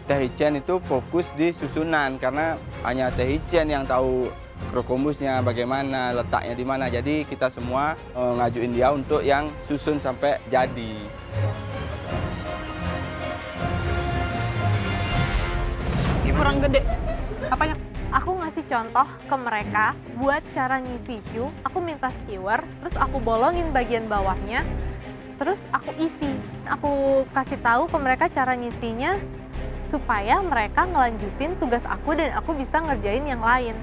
Teh Hicen itu fokus di susunan karena hanya Teh Hicen yang tahu krokomusnya bagaimana, letaknya di mana. Jadi kita semua ngajuin dia untuk yang susun sampai jadi. Kurang gede. Apanya? Aku ngasih contoh ke mereka buat cara ngisi shoe. Aku minta skewer, terus aku bolongin bagian bawahnya, terus aku isi. Aku kasih tahu ke mereka cara ngisinya supaya mereka ngelanjutin tugas aku dan aku bisa ngerjain yang lain.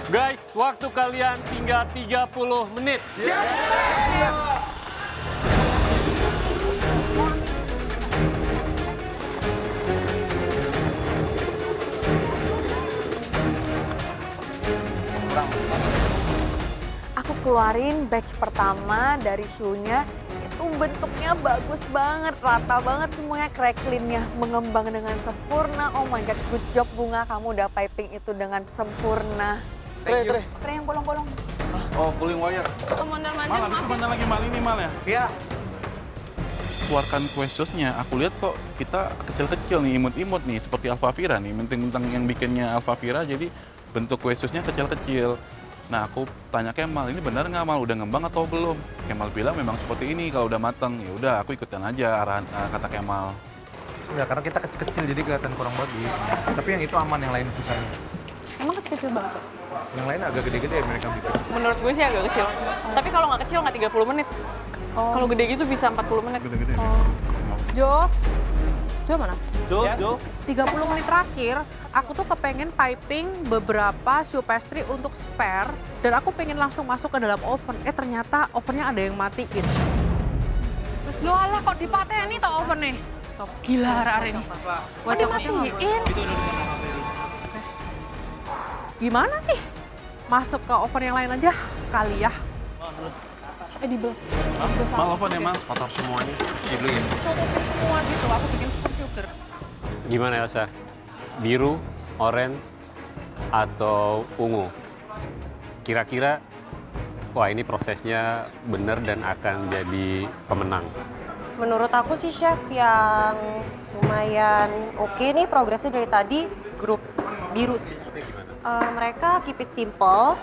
Guys, waktu kalian tinggal 30 menit. Aku keluarin batch pertama dari shoe-nya, itu bentuknya bagus banget, rata banget semuanya, cracklin-nya mengembang dengan sempurna. Oh my God, good job Bunga, kamu udah piping itu dengan sempurna. Tre yang bolong-bolong. Oh, cooling wire. Mondar-mandir, Mal, itu mana lagi mal ini mal ya? Iya. Keluarkan kue susnya, aku lihat kok kita kecil-kecil nih, imut-imut nih, seperti Alfavira nih. Mentang-mentang yang bikinnya Alfavira, jadi bentuk kue susnya kecil-kecil. Nah, aku tanya Kemal, ini benar nggak Mal? Udah ngembang atau belum? Kemal bilang memang seperti ini kalau udah matang. Ya udah, aku ikutin aja arahan kata Kemal. Ya, karena kita kecil-kecil jadi kelihatan kurang bagus. Tapi yang itu aman, yang lain sisanya. Emang kecil banget? Yang lain agak gede-gede mereka bikin. Menurut gue sih agak kecil. Tapi kalau nggak kecil nggak 30 menit. Kalau gede gitu bisa 40 menit. Gede-gede. Jo mana? Jo. 30 menit terakhir, aku tuh kepengen piping beberapa shoe pastry untuk spare. Dan aku pengen langsung masuk ke dalam oven. Ternyata ovennya ada yang matiin. Loh alah kok dipateni toh ovennya? Gila hari ini. Kok dimatiin? Gimana nih? Masuk ke oven yang lain aja kali ya. Edible. Mal apa nih Mal? Kotor semuanya. Dibeliin. Cocoknya semua gitu, aku bikin super sugar. Gimana Elsa? Biru, orange, atau ungu? Kira-kira, wah ini prosesnya benar dan akan jadi pemenang. Menurut aku sih Chef yang lumayan oke nih progresnya dari tadi grup biru sih. Mereka keep it simple,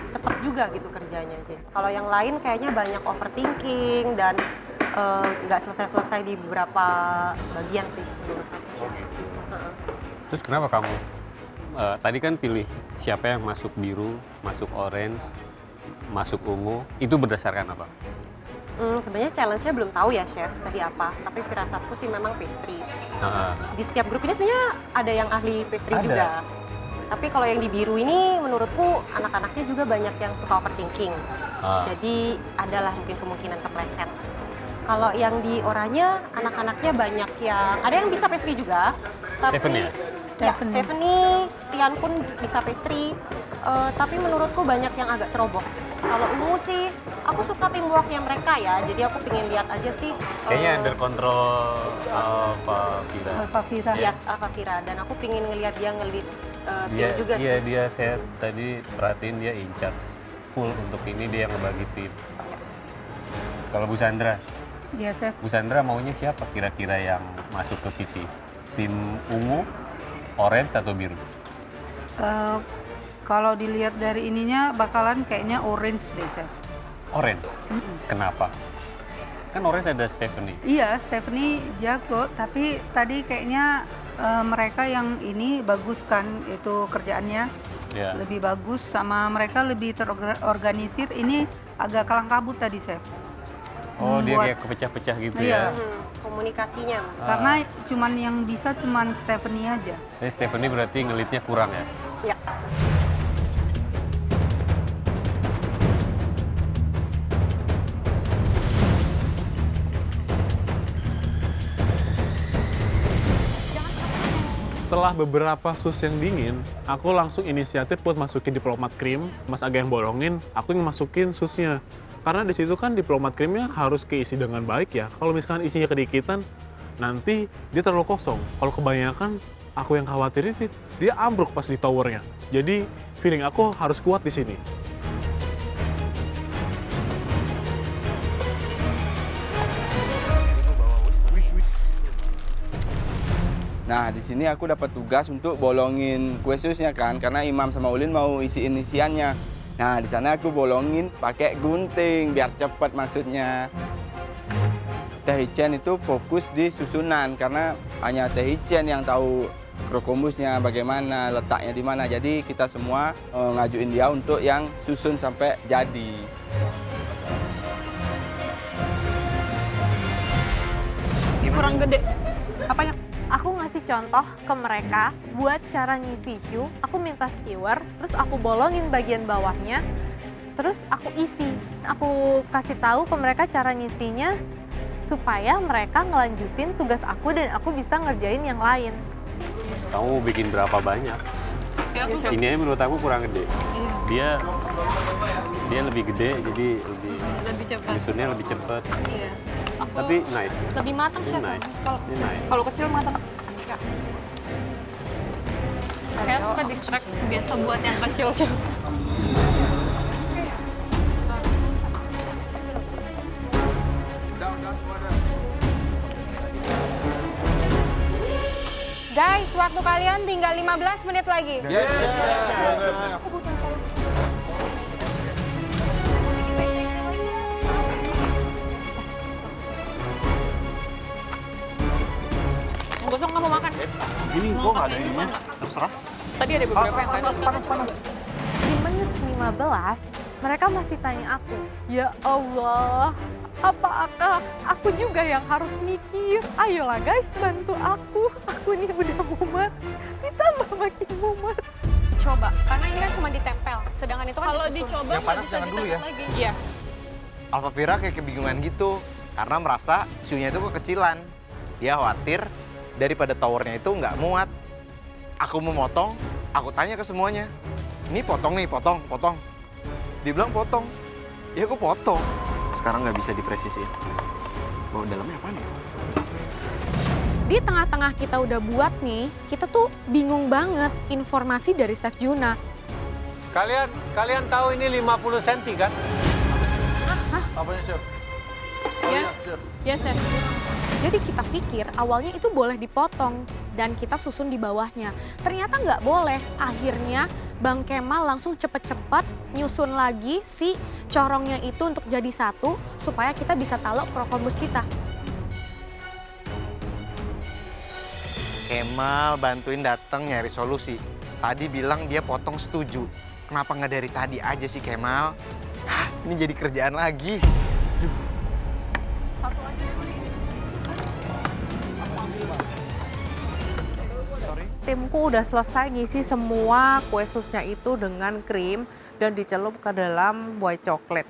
cepet juga gitu kerjanya. Jadi kalau yang lain kayaknya banyak overthinking dan nggak selesai-selesai di beberapa bagian sih menurut aku. Terus kenapa kamu? Tadi kan pilih siapa yang masuk biru, masuk orange, masuk ungu, itu berdasarkan apa? Sebenarnya challenge-nya belum tahu ya Chef tadi apa, tapi firasatku sih memang pastries. Di setiap grup ini sebenarnya ada yang ahli pastry juga. Tapi kalau yang di biru ini menurutku anak-anaknya juga banyak yang suka overthinking. Jadi adalah mungkin kemungkinan kepleset. Kalau yang di oranye anak-anaknya banyak yang ada yang bisa pastry juga. Tapi, Stephanie ya? Ya, Stephanie, Tian pun bisa pastry. Tapi menurutku banyak yang agak ceroboh. Kalau ungu sih, aku suka teamworknya mereka ya. Jadi aku pengen lihat aja sih. Kayaknya under control Alfavira. Alfavira. Yes, Alfavira. Dan aku pengen ngelihat dia ngelit tim juga Iya, sih. dia saya tadi perhatiin dia in charge full untuk ini, dia yang ngebagi tim. Kalau Bu Sandra, Iya, Chef. Bu Sandra maunya siapa kira-kira yang masuk ke PT? Tim ungu, orange atau biru? Kalau dilihat dari ininya bakalan kayaknya orange deh, Chef. Orange. Kenapa? Kan orange ada Stephanie. Iya, Stephanie jago, tapi tadi kayaknya mereka yang ini bagus kan itu kerjaannya. Ya. Lebih bagus sama mereka lebih terorganisir. Ini agak kalang kabut tadi, Chef. Oh, dia Buat- kayak kepecah-pecah gitu Iya. ya. Komunikasinya. Karena cuman yang bisa cuman Stephanie aja. Jadi Stephanie berarti ngelitnya kurang ya? Ya. Setelah beberapa sus yang dingin, aku langsung inisiatif buat masukin diplomat cream. Mas Aga yang bolongin, aku yang masukin susnya. Karena di situ kan diplomat creamnya harus keisi dengan baik ya. Kalau misalkan isinya kedikitan, nanti dia terlalu kosong. Kalau kebanyakan, aku yang khawatirin dia ambruk pas di towernya. Jadi feeling aku harus kuat di sini. Nah, di sini aku dapat tugas untuk bolongin kue susnya kan, karena Imam sama Ulin mau isiin isiannya. Nah, di sana aku bolongin pakai gunting biar cepat maksudnya. Teh Hicen itu fokus di susunan karena hanya Teh Hicen yang tahu krokomusnya bagaimana, letaknya di mana. Jadi kita semua ngajuin dia untuk yang susun sampai jadi. Kurang gede. Apanya? Aku ngasih contoh ke mereka buat cara ngisi shoe, aku minta skewer, terus aku bolongin bagian bawahnya, terus aku isi. Aku kasih tahu ke mereka cara ngisinya supaya mereka ngelanjutin tugas aku dan aku bisa ngerjain yang lain. Kamu bikin berapa banyak? Ya, aku Ini aja menurut aku kurang gede. Iya. Dia lebih gede, jadi Lebih cepat. nyusunnya lebih cepat. Iya. Aku Tapi nice. lebih matang chef. Nice. Kalau Nice. kalau kecil matang. Kayak aku ke distract biasa buat yang kecil chef. Guys, waktu kalian tinggal 15 menit lagi. Yang gosong nggak mau makan. Ini kok nggak ada ininya? Terserah. Tadi ada beberapa yang panas. Di menit 15, mereka masih tanya aku, ya Allah, apakah aku juga yang harus mikir? Ayolah guys, bantu aku nih udah mumet, ditambah makin mumet. Coba, karena ini kan cuma ditempel. Sedangkan itu kan Kalau disusun. dicoba yang panas jangan dulu ya. Lagi. Iya. Alfavira kayak kebingungan gitu karena merasa shoe-nya itu kekecilan. Dia khawatir daripada towernya itu nggak muat. Aku mau motong, aku tanya ke semuanya, ini potong nih, potong. Dia bilang potong, ya aku potong. Sekarang nggak bisa dipresisiin. Oh, dalamnya apa nih? Di tengah-tengah kita udah buat nih, kita tuh bingung banget informasi dari Chef Juna. Kalian tahu ini 50 cm kan? Apanya, Chef? Yes, chef. Jadi kita pikir awalnya itu boleh dipotong dan kita susun di bawahnya. Ternyata nggak boleh. Akhirnya Bang Kemal langsung cepet-cepet nyusun lagi si corongnya itu untuk jadi satu supaya kita bisa taruh krokomus kita. Kemal bantuin datang nyari solusi. Tadi bilang dia potong setuju. Kenapa nggak dari tadi aja sih Kemal? Hah, ini jadi kerjaan lagi. Satu aja deh. Timku udah selesai ngisi semua kue susnya itu dengan krim dan dicelup ke dalam white chocolate.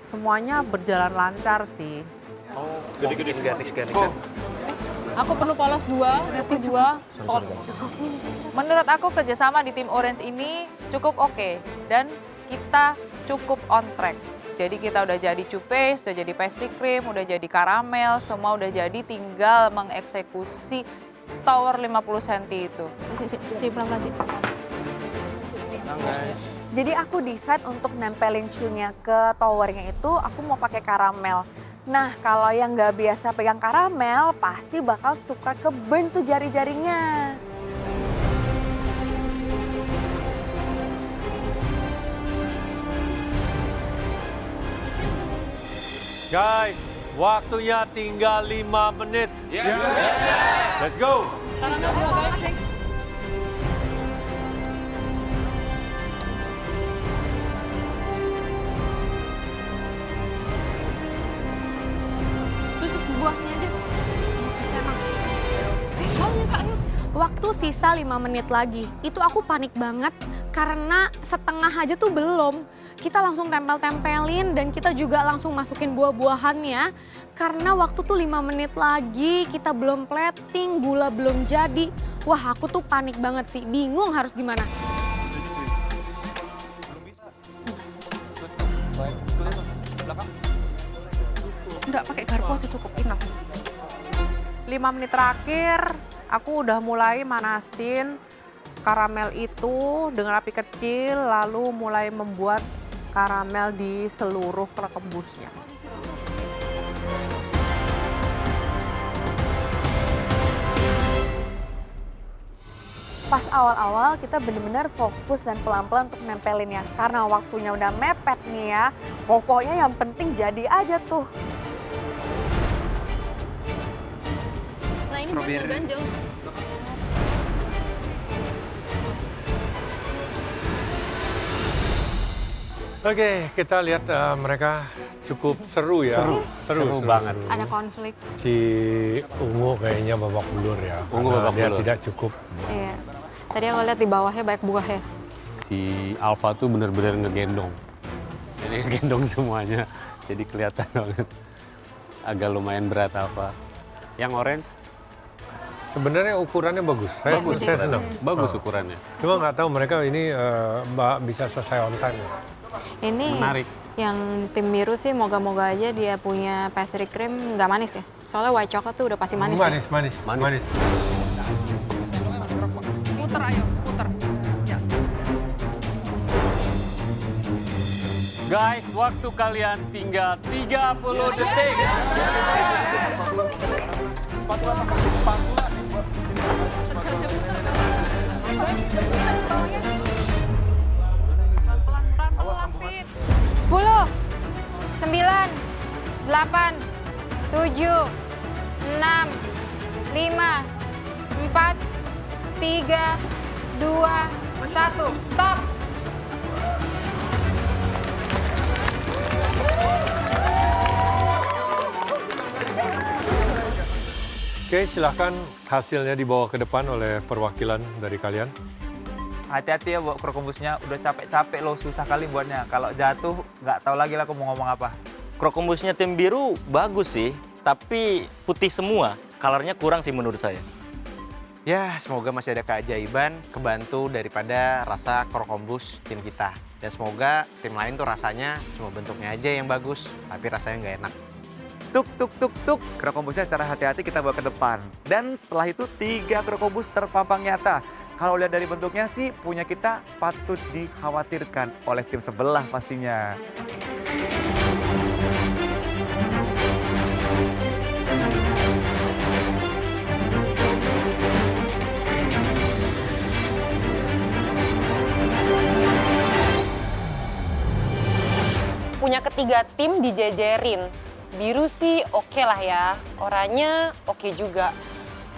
Semuanya berjalan lancar sih. Oh, gede-gede garis. Aku perlu polos 2, putih 2. Menurut aku kerjasama di tim Orange ini cukup oke dan kita cukup on track. Jadi kita udah jadi paste, udah jadi pastry cream, udah jadi karamel, semua udah jadi, tinggal mengeksekusi tower 50 cm itu. Cik, pelan-pelan, Cik. Jadi aku decide untuk nempelin shoe-nya ke towernya itu aku mau pakai karamel. Nah kalau yang nggak biasa pegang karamel pasti bakal suka ke burn tuh jari-jarinya. Guys, waktunya tinggal 5 menit. Let's go. Terus buahnya aja. Waktu sisa 5 menit lagi, itu aku panik banget karena setengah aja tuh belum. Kita langsung tempel-tempelin dan kita juga langsung masukin buah-buahannya. Karena waktu tuh 5 menit lagi, kita belum plating, gula belum jadi. Wah aku tuh panik banget sih, bingung harus gimana. Enggak, pakai garpu aja cukup, enough. 5 menit terakhir, aku udah mulai manasin karamel itu dengan api kecil, lalu mulai membuat karamel di seluruh krekembusnya. Pas awal-awal kita benar-benar fokus dan pelan-pelan untuk nempelinnya. Karena waktunya udah mepet nih ya, pokoknya yang penting jadi aja tuh. Nah ini ganjel-ganjel. Oke, kita lihat mereka cukup seru ya. Seru banget. Ada konflik. Si Ungu kayaknya babak belur ya. Ungu karena babak dia belur. tidak cukup. Iya. Tadi aku lihat di bawahnya banyak buah ya. Si Alfa tuh bener-bener ngegendong. Jadi ngegendong semuanya. Jadi kelihatan banget. Agak lumayan berat Alfa. Yang orange? Sebenarnya ukurannya bagus. Saya senang. Bagus ukurannya. Cuma nggak tahu mereka ini bisa selesai on time. Ini Menarik. yang tim biru sih moga-moga aja dia punya pastry cream nggak manis ya. Soalnya white chocolate tuh udah pasti manis ya. Manis. Muter ayo, muter. Ya. Guys, waktu kalian tinggal 30 detik. Fit. 10, 9, 8, 7, 6, 5, 4, 3, 2, 1, stop. Oke, silahkan hasilnya dibawa ke depan oleh perwakilan dari kalian. Hati-hati ya buat krokombusnya, udah capek-capek loh, susah kali buatnya. Kalau jatuh nggak tahu lagi lah aku mau ngomong apa. Krokombusnya tim biru bagus sih, tapi putih semua. Colornya kurang sih menurut saya. Ya, semoga masih ada keajaiban, kebantu daripada rasa krokombus tim kita. Dan semoga tim lain tuh rasanya cuma bentuknya aja yang bagus, tapi rasanya nggak enak. Tuk, tuk, tuk, tuk. Krokombusnya secara hati-hati kita bawa ke depan. Dan setelah itu 3 krokombus terpampang nyata. Kalau lihat dari bentuknya sih, punya kita patut dikhawatirkan oleh tim sebelah pastinya. Punya ketiga tim dijejerin. Biru sih oke lah ya, oranye oke juga.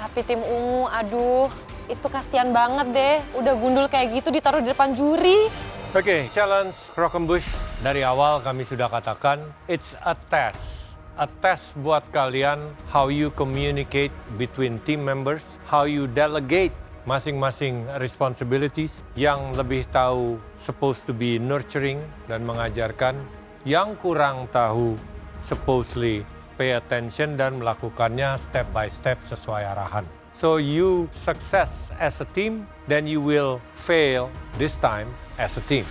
Tapi tim ungu, aduh, itu kasihan banget deh. Udah gundul kayak gitu ditaruh di depan juri. Oke, challenge Krokombush dari awal kami sudah katakan, it's a test. A test buat kalian how you communicate between team members, how you delegate masing-masing responsibilities, yang lebih tahu supposed to be nurturing dan mengajarkan, yang kurang tahu supposedly pay attention dan melakukannya step by step sesuai arahan. So you success as a team, then you will fail this time as a team.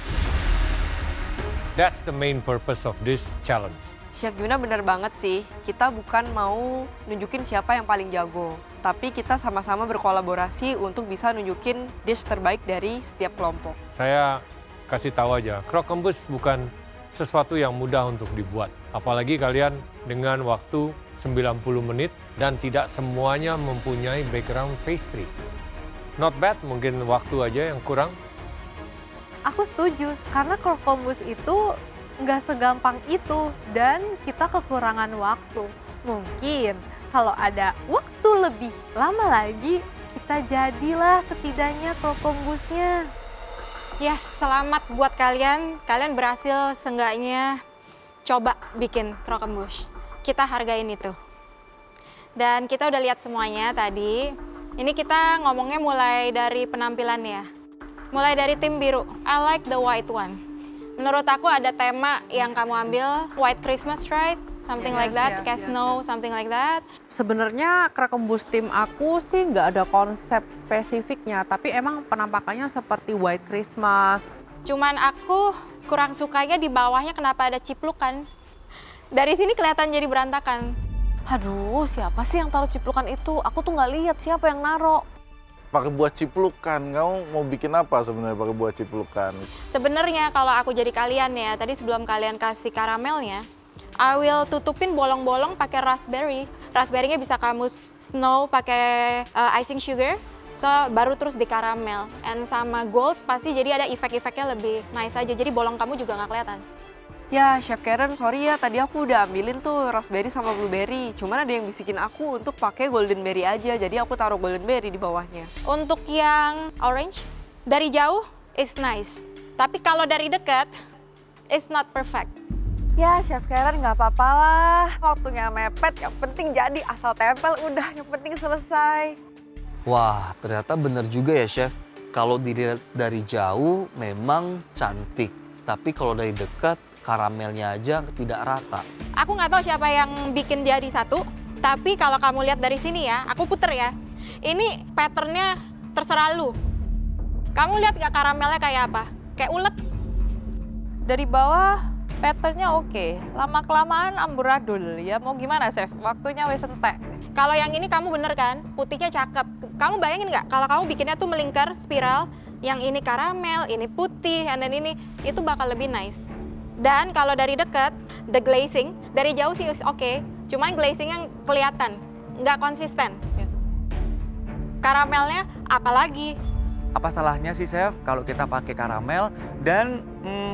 That's the main purpose of this challenge. Chef Juna benar banget sih, kita bukan mau nunjukin siapa yang paling jago, tapi kita sama-sama berkolaborasi untuk bisa nunjukin dish terbaik dari setiap kelompok. Saya kasih tahu aja, Krokombus bukan sesuatu yang mudah untuk dibuat. Apalagi kalian dengan waktu 90 menit dan tidak semuanya mempunyai background pastry. Not bad, mungkin waktu aja yang kurang. Aku setuju, karena krokombus itu nggak segampang itu dan kita kekurangan waktu. Mungkin kalau ada waktu lebih lama lagi, kita jadilah setidaknya krokombusnya. Ya, selamat buat kalian. Kalian berhasil seenggaknya coba bikin krokombush. Kita hargain itu. Dan kita udah lihat semuanya tadi. Ini kita ngomongnya mulai dari penampilan ya. Mulai dari tim biru. I like the white one. Menurut aku ada tema yang kamu ambil, White Christmas, right? Something like that, kayak snow, something like that. Sebenarnya krokombus tim aku sih nggak ada konsep spesifiknya, tapi emang penampakannya seperti White Christmas. Cuman aku kurang sukanya di bawahnya kenapa ada ciplukan. Dari sini kelihatan jadi berantakan. Aduh, siapa sih yang taruh ciplukan itu? Aku tuh nggak lihat siapa yang naro. Pakai buah ciplukan, kamu mau bikin apa sebenarnya pakai buah ciplukan? Sebenarnya kalau aku jadi kalian ya, tadi sebelum kalian kasih karamelnya, I will tutupin bolong-bolong pakai raspberry. Raspberry-nya bisa kamu snow pakai icing sugar, so baru terus di karamel. And sama gold pasti jadi ada efek-efeknya lebih nice aja, jadi bolong kamu juga nggak kelihatan. Ya, Chef Karen, sorry ya, tadi aku udah ambilin tuh raspberry sama blueberry. Cuman ada yang bisikin aku untuk pakai golden berry aja, jadi aku taruh golden berry di bawahnya. Untuk yang orange, dari jauh is nice. Tapi kalau dari dekat, it's not perfect. Ya, Chef Karen nggak apa-apa lah. Waktunya mepet, yang penting jadi. Asal tempel udah, yang penting selesai. Wah, ternyata bener juga ya, Chef. Kalau dilihat dari jauh memang cantik. Tapi kalau dari dekat, karamelnya aja tidak rata. Aku nggak tahu siapa yang bikin jadi satu, tapi kalau kamu lihat dari sini ya, aku puter ya. Ini patternnya terserah lu. Kamu lihat nggak karamelnya kayak apa? Kayak ulet. Dari bawah patternnya oke, lama-kelamaan amburadul. Ya mau gimana, Chef? Waktunya wes entek. Kalau yang ini kamu bener kan, putihnya cakep. Kamu bayangin nggak kalau kamu bikinnya tuh melingkar spiral, yang ini karamel, ini putih, dan ini, itu bakal lebih nice. Dan kalau dari dekat, the glazing, dari jauh sih oke, cuman glazingnya kelihatan, nggak konsisten. Karamelnya apalagi? Apa salahnya sih, Chef, kalau kita pakai karamel dan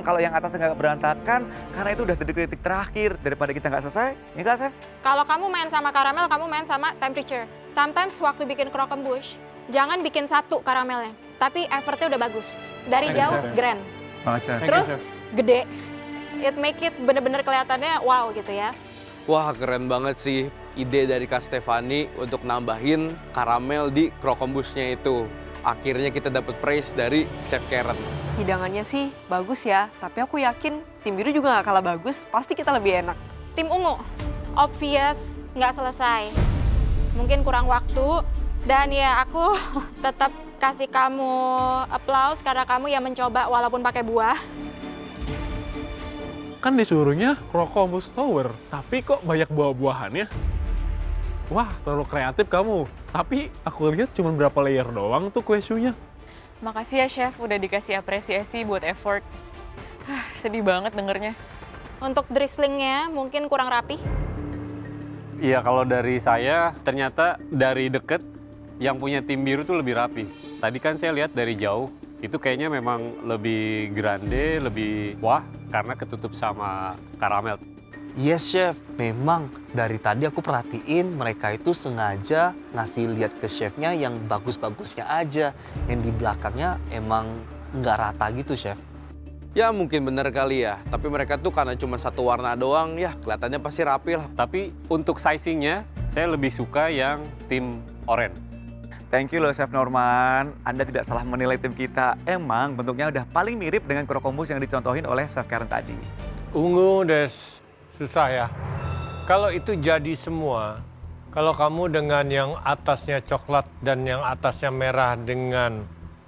kalau yang atasnya nggak berantakan, karena itu udah detik-detik terakhir daripada kita nggak selesai, ya nggak, Chef? Kalau kamu main sama karamel, kamu main sama temperature. Sometimes waktu bikin croquembouche, jangan bikin satu karamelnya, tapi effortnya udah bagus. Dari jauh, grand. Terus gede. It make it bener-bener kelihatannya wow gitu ya. Wah, keren banget sih ide dari Kak Stefani untuk nambahin karamel di croquembouche-nya itu. Akhirnya kita dapat praise dari Chef Karen. Hidangannya sih bagus ya, tapi aku yakin tim biru juga nggak kalah bagus, pasti kita lebih enak. Tim ungu, obvious nggak selesai. Mungkin kurang waktu, dan ya aku tetap kasih kamu applause karena kamu yang mencoba walaupun pakai buah. Kan disuruhnya Croquembouche Tower, tapi kok banyak buah-buahannya? Wah, terlalu kreatif kamu. Tapi aku lihat cuma berapa layer doang tuh kue shoe-nya. Makasih ya, Chef, udah dikasih apresiasi buat effort. Sedih banget dengernya. Untuk drizzlingnya mungkin kurang rapi. Iya, kalau dari saya ternyata dari deket yang punya tim biru tuh lebih rapi. Tadi kan saya lihat dari jauh, itu kayaknya memang lebih grande, lebih wah karena ketutup sama karamel. Yes, Chef. Memang dari tadi aku perhatiin mereka itu sengaja ngasih lihat ke chefnya yang bagus-bagusnya aja. Yang di belakangnya emang nggak rata gitu, Chef. Ya mungkin bener kali ya, tapi mereka tuh karena cuma satu warna doang, ya kelihatannya pasti rapi lah. Tapi untuk sizingnya, saya lebih suka yang tim oranye. Thank you loh, Chef Norman. Anda tidak salah menilai tim kita. Emang bentuknya udah paling mirip dengan croquembouche yang dicontohin oleh Chef Karen tadi. Ungu des susah ya. Kalau itu jadi semua, kalau kamu dengan yang atasnya coklat dan yang atasnya merah dengan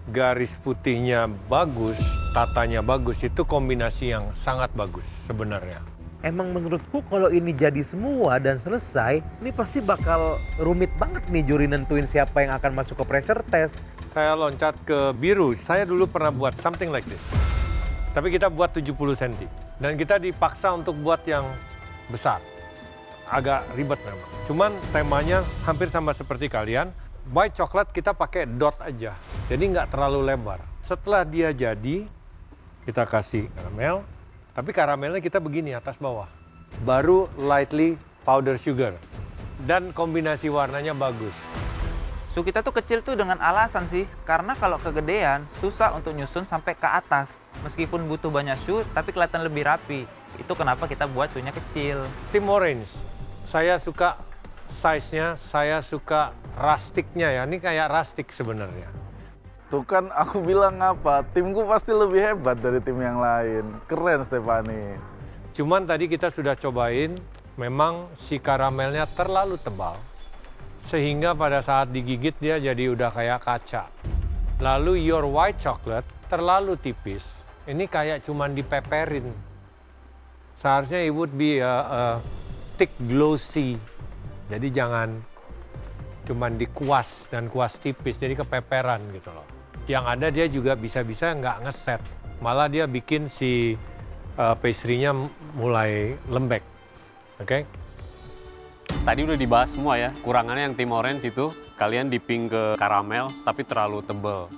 garis putihnya bagus, tatanya bagus, itu kombinasi yang sangat bagus sebenarnya. Emang menurutku kalau ini jadi semua dan selesai, ini pasti bakal rumit banget nih juri nentuin siapa yang akan masuk ke pressure test. Saya loncat ke biru, saya dulu pernah buat something like this. Tapi kita buat 70 cm. Dan kita dipaksa untuk buat yang besar. Agak ribet memang. Cuman temanya hampir sama seperti kalian. White coklat kita pakai dot aja. Jadi nggak terlalu lebar. Setelah dia jadi, kita kasih karamel. Tapi karamelnya kita begini atas bawah. Baru lightly powder sugar. Dan kombinasi warnanya bagus. Su kita tuh kecil tuh dengan alasan sih, karena kalau kegedean susah untuk nyusun sampai ke atas. Meskipun butuh banyak su, tapi kelihatan lebih rapi. Itu kenapa kita buat sunya kecil. Tim orange, saya suka size-nya, saya suka rustic-nya ya. Ini kayak rustic sebenarnya. Tuh kan aku bilang apa, timku pasti lebih hebat dari tim yang lain. Keren Stefani. Cuman tadi kita sudah cobain, memang si karamelnya terlalu tebal. Sehingga pada saat digigit dia jadi udah kayak kaca. Lalu your white chocolate terlalu tipis. Ini kayak cuman dipeperin. Seharusnya it would be a thick glossy Jadi jangan cuman dikuas dan kuas tipis, jadi kepeperan gitu loh. Yang ada dia juga bisa-bisa nggak ngeset, malah dia bikin si pastry-nya mulai lembek. Oke? Tadi udah dibahas semua ya, kurangannya yang tim orange itu, kalian dipping ke karamel tapi terlalu tebal.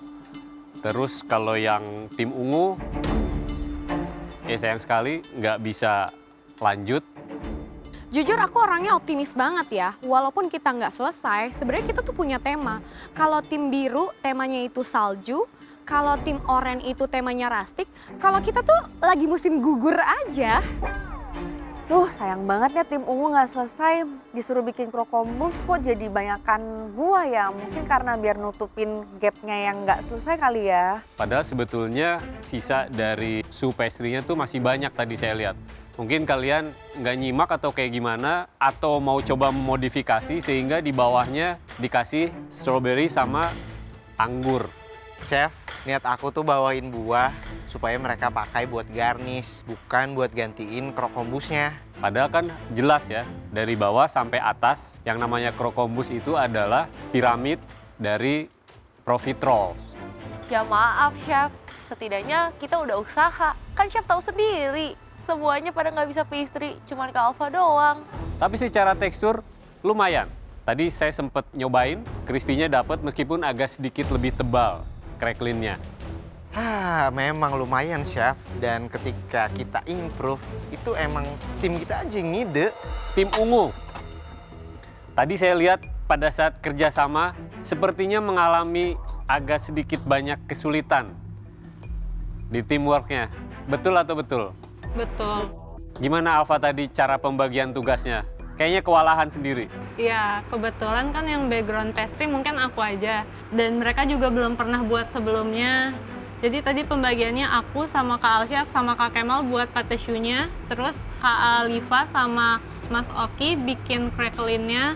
Terus kalau yang tim ungu, sayang sekali nggak bisa lanjut. Jujur aku orangnya optimis banget ya, walaupun kita nggak selesai, sebenarnya kita tuh punya tema. Kalau tim biru temanya itu salju, kalau tim oranye itu temanya rustic, kalau kita tuh lagi musim gugur aja. Duh, sayang banget ya tim ungu nggak selesai, disuruh bikin krokombus kok jadi banyakan buah ya. Mungkin karena biar nutupin gapnya yang nggak selesai kali ya. Padahal sebetulnya sisa dari su pastry-nya tuh masih banyak tadi saya lihat. Mungkin kalian nggak nyimak atau kayak gimana, atau mau coba memodifikasi sehingga di bawahnya dikasih strawberry sama anggur. Chef, niat aku tuh bawain buah supaya mereka pakai buat garnish, bukan buat gantiin krokombusnya. Padahal kan jelas ya, dari bawah sampai atas yang namanya krokombus itu adalah piramid dari profiterole. Ya maaf Chef, setidaknya kita udah usaha. Kan Chef tahu sendiri, semuanya pada nggak bisa pastry, cuman ke Alfa doang. Tapi secara tekstur lumayan. Tadi saya sempat nyobain, crispy-nya dapat meskipun agak sedikit lebih tebal cracklinnya. Memang lumayan Chef, dan ketika kita improve, itu emang tim kita aja yang ngide. Tim ungu. Tadi saya lihat pada saat kerjasama, sepertinya mengalami agak sedikit banyak kesulitan di teamwork-nya. Betul atau betul? Betul. Gimana Alfa tadi cara pembagian tugasnya? Kayaknya kewalahan sendiri. Iya, kebetulan kan yang background pastry mungkin aku aja. Dan mereka juga belum pernah buat sebelumnya. Jadi tadi pembagiannya aku sama Kak Alsyaf sama Kak Kemal buat pate choux-nya. Terus Kak Alifa sama Mas Oki bikin cracklinnya.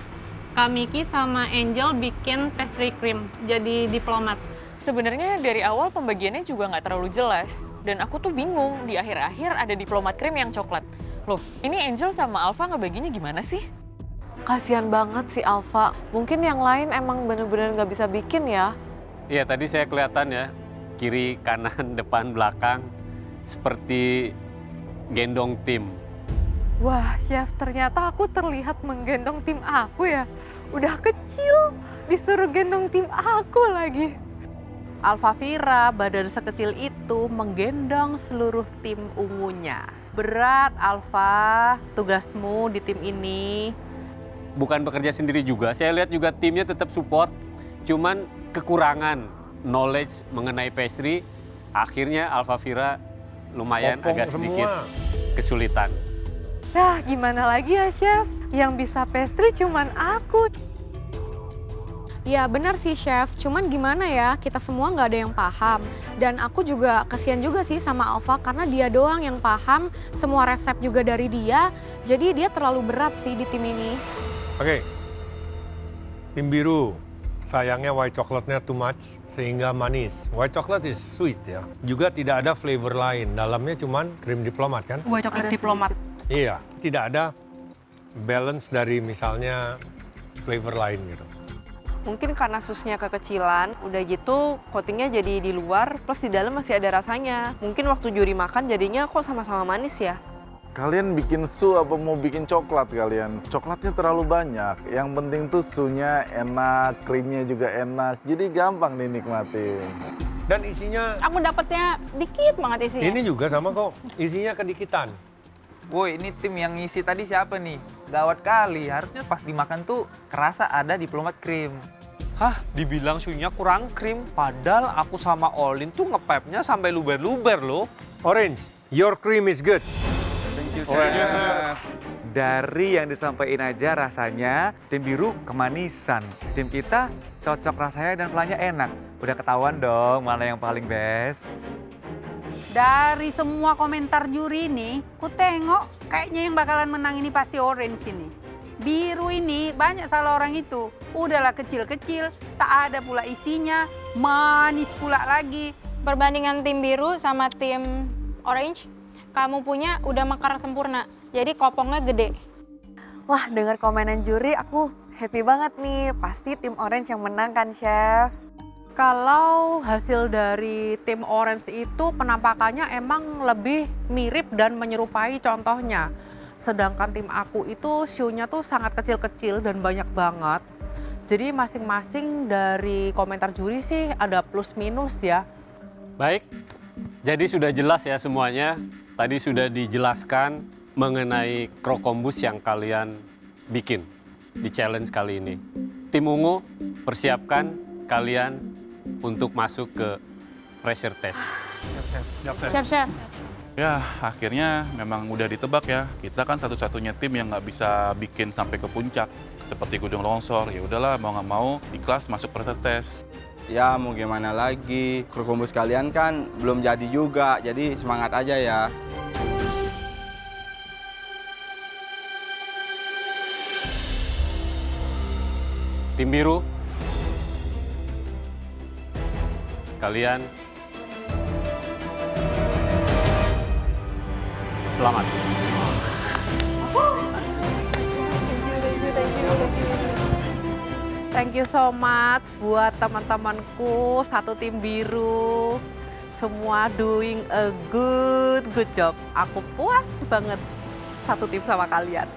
Kak Miki sama Angel bikin pastry cream. Jadi diplomat. Sebenarnya dari awal pembagiannya juga nggak terlalu jelas. Dan aku tuh bingung, di akhir-akhir ada diplomat cream yang coklat. Loh, ini Angel sama Alfa ngebaginya gimana sih? Kasian banget si Alfa. Mungkin yang lain emang bener-bener nggak bisa bikin ya. Iya, tadi saya kelihatan ya, kiri, kanan, depan, belakang, seperti gendong tim. Wah, Chef, ternyata aku terlihat menggendong tim aku ya. Udah kecil, disuruh gendong tim aku lagi. Alfavira, badan sekecil itu menggendong seluruh tim ungunya. Berat, Alfa, tugasmu di tim ini. Bukan bekerja sendiri juga, saya lihat juga timnya tetap support, cuman kekurangan knowledge mengenai pastry, akhirnya Alfavira lumayan Popong agak sedikit semua. kesulitan. Nah, gimana lagi ya, Chef? Yang bisa pastry cuman aku. Ya benar sih Chef, cuman gimana ya, kita semua nggak ada yang paham. Dan aku juga kasihan juga sih sama Alfa karena dia doang yang paham, semua resep juga dari dia. Jadi dia terlalu berat sih di tim ini. Oke, tim biru, sayangnya white coklatnya too much sehingga manis. White chocolate is sweet ya, juga tidak ada flavor lain, dalamnya cuman krim diplomat kan? White chocolate diplomat. Iya, tidak ada balance dari misalnya flavor lain gitu. Mungkin karena susnya kekecilan, udah gitu coatingnya jadi di luar, plus di dalam masih ada rasanya. Mungkin waktu juri makan jadinya kok sama-sama manis ya. Kalian bikin su apa mau bikin coklat kalian? Coklatnya terlalu banyak. Yang penting tuh sunya enak, krimnya juga enak. Jadi gampang dinikmatin. Dan isinya... Aku dapetnya dikit banget isinya. Ini juga sama kok, isinya kedikitan. Woi, ini tim yang ngisi tadi siapa nih? Gawat kali, harusnya pas dimakan tuh kerasa ada diplomat krim. Hah, dibilang sunya kurang krim, padahal aku sama Olin tuh ngepepnya sampai luber-luber loh. Orange, your cream is good. Thank you, Chef. Dari yang disampaikan aja rasanya, tim biru kemanisan. Tim kita cocok rasanya dan pelannya enak. Udah ketahuan dong mana yang paling best. Dari semua komentar juri ini, ku tengok kayaknya yang bakalan menang ini pasti orange ini. Biru ini banyak salah orang itu. Udahlah kecil-kecil, tak ada pula isinya, manis pula lagi. Perbandingan tim biru sama tim orange, kamu punya udah mekar sempurna. Jadi kopongnya gede. Wah, dengar komenan juri aku happy banget nih. Pasti tim orange yang menang kan, Chef? Kalau hasil dari tim orange itu penampakannya emang lebih mirip dan menyerupai contohnya. Sedangkan tim aku itu show-nya tuh sangat kecil-kecil dan banyak banget. Jadi masing-masing dari komentar juri sih ada plus minus ya. Baik, jadi sudah jelas ya semuanya. Tadi sudah dijelaskan mengenai krokombus yang kalian bikin di challenge kali ini. Tim ungu, persiapkan kalian untuk masuk ke pressure test. Chef. Ya, akhirnya memang udah ditebak ya. Kita kan satu-satunya tim yang nggak bisa bikin sampai ke puncak. Seperti gunung longsor, ya udahlah mau nggak mau ikhlas masuk pressure test. Ya mau gimana lagi, krokombus kalian kan belum jadi juga, jadi semangat aja ya. Tim biru, kalian selamat. Thank you so much buat teman-temanku satu tim biru. Semua doing a good job. Aku puas banget satu tim sama kalian.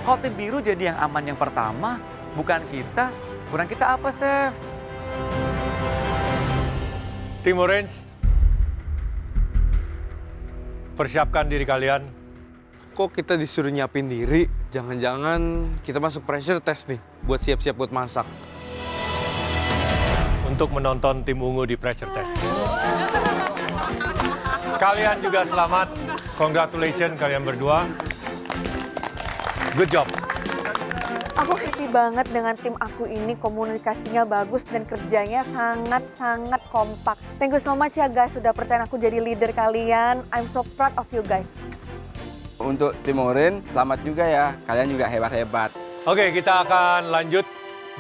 Kok tim biru jadi yang aman yang pertama? Bukan kita. Kurang kita apa, Chef? Tim Orange, persiapkan diri kalian. Kok kita disuruh nyiapin diri? Jangan-jangan kita masuk pressure test nih, buat siap-siap buat masak. Untuk menonton tim ungu di pressure test. Kalian juga selamat. Congratulations kalian berdua. Good job. Aku happy banget dengan tim aku ini, komunikasinya bagus dan kerjanya sangat-sangat kompak. Thank you so much ya guys, sudah percaya aku jadi leader kalian. I'm so proud of you guys. Untuk tim orange, selamat juga ya. Kalian juga hebat-hebat. Oke, kita akan lanjut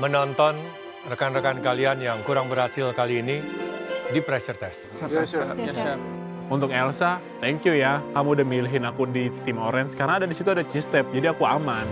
menonton rekan-rekan kalian yang kurang berhasil kali ini di pressure test. Untuk Elsa, thank you ya. Kamu udah milihin aku di tim orange karena ada di situ ada cheese step, jadi aku aman.